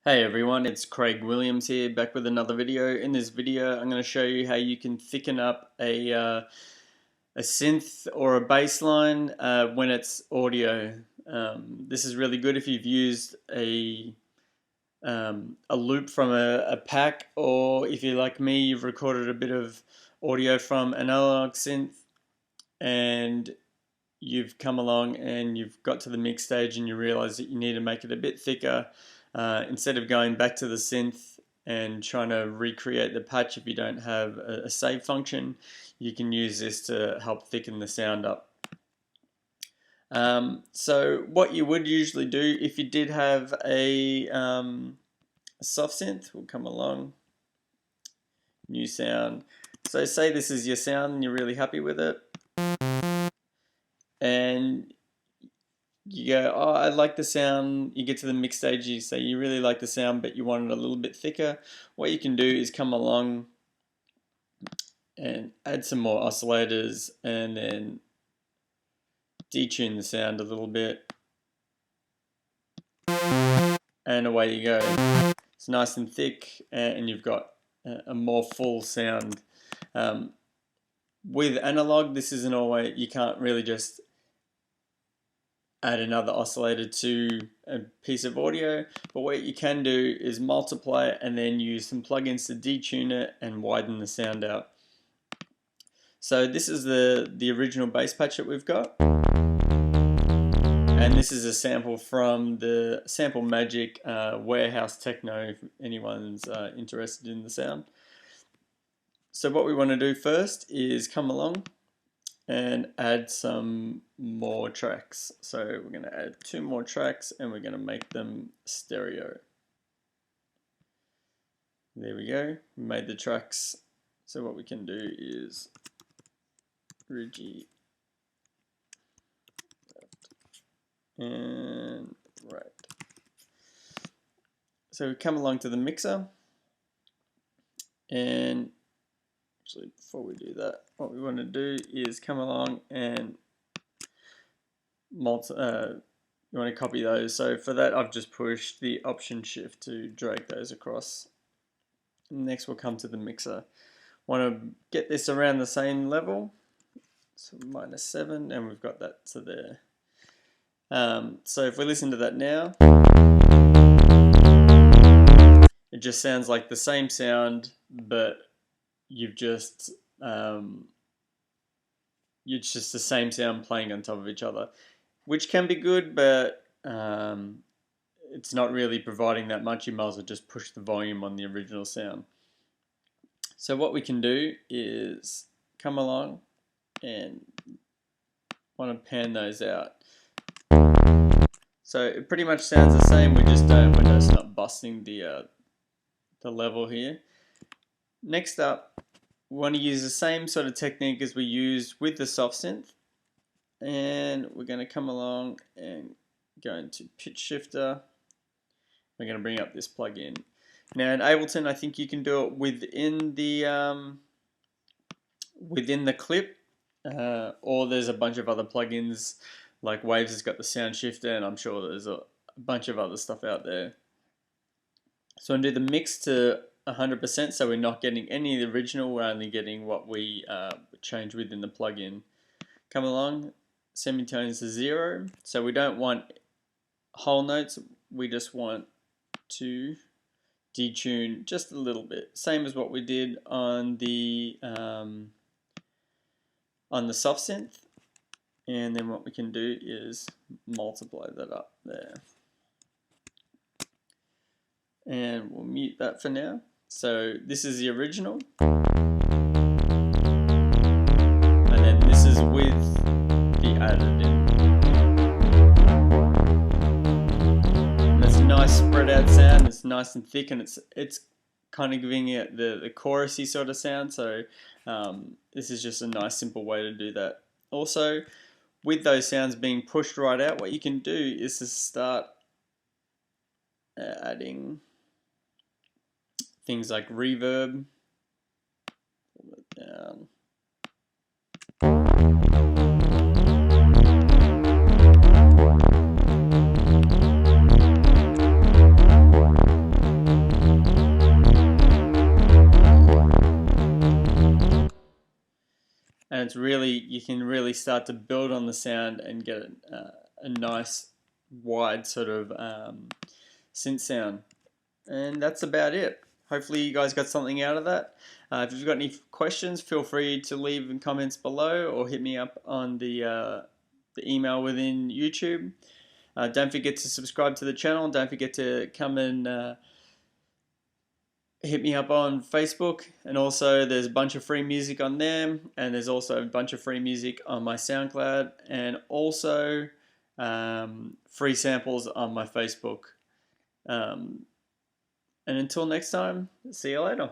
Hey everyone, it's Craig Williams here, back with another video. In this video, I'm going to show you how you can thicken up a synth or a bass line when it's audio. This is really good if you've used a loop from a pack, or if you're like me, you've recorded a bit of audio from an analog synth and you've come along and you've got to the mix stage and you realize that you need to make it a bit thicker. Instead of going back to the synth and trying to recreate the patch, if you don't have a save function, you can use this to help thicken the sound up. So what you would usually do if you did have a soft synth, will come along, new sound. So say this is your sound and you're really happy with it, and you go, oh, I like the sound. You get to the mix stage, you say you really like the sound, but you want it a little bit thicker. What you can do is come along and add some more oscillators and then detune the sound a little bit. And away you go. It's nice and thick and you've got a more full sound. With analog, this isn't always, you can't really just add another oscillator to a piece of audio, but what you can do is multiply it and then use some plugins to detune it and widen the sound out. So this is the original bass patch that we've got, and this is a sample from the Sample Magic Warehouse Techno, if anyone's interested in the sound. So what we want to do first is come along and add some more tracks. So we're going to add 2 more tracks and we're going to make them stereo. There we go, we made the tracks. So what we can do is Rigi left and right. So we come along to the mixer, and actually before we do that, what we want to do is come along and you want to copy those. So for that, I've just pushed the Option Shift to drag those across. Next we'll come to the mixer. Want to get this around the same level, so -7, and we've got that to there. So if we listen to that now, it just sounds like the same sound, but you've just it's just the same sound playing on top of each other, which can be good, but it's not really providing that much. You might as well just push the volume on the original sound. So what we can do is come along and want to pan those out. So it pretty much sounds the same, we're just not busting the level here. Next up, we want to use the same sort of technique as we used with the soft synth, and we're going to come along and go into pitch shifter. We're going to bring up this plugin. Now in Ableton, I think you can do it within the clip, or there's a bunch of other plugins, like Waves has got the sound shifter, and I'm sure there's a bunch of other stuff out there. So I'm going to do the mix to 100%, so we're not getting any of the original, we're only getting what we changed within the plugin. Come along, semitones to 0, so we don't want whole notes, we just want to detune just a little bit, same as what we did on the soft synth. And then what we can do is multiply that up there. And we'll mute that for now. So this is the original. And then this is with the added in. And it's a nice spread out sound. It's nice and thick, and it's kind of giving it the chorusy sort of sound. So this is just a nice simple way to do that. Also, with those sounds being pushed right out, what you can do is to start adding things like reverb. Pull it down. it's really, you can really start to build on the sound and get a nice wide sort of synth sound. And that's about it. Hopefully you guys got something out of that. If you've got any questions, feel free to leave in comments below or hit me up on the email within YouTube. Don't forget to subscribe to the channel. Don't forget to come and hit me up on Facebook. And also there's a bunch of free music on there. And there's also a bunch of free music on my SoundCloud. And also free samples on my Facebook. And until next time, see you later.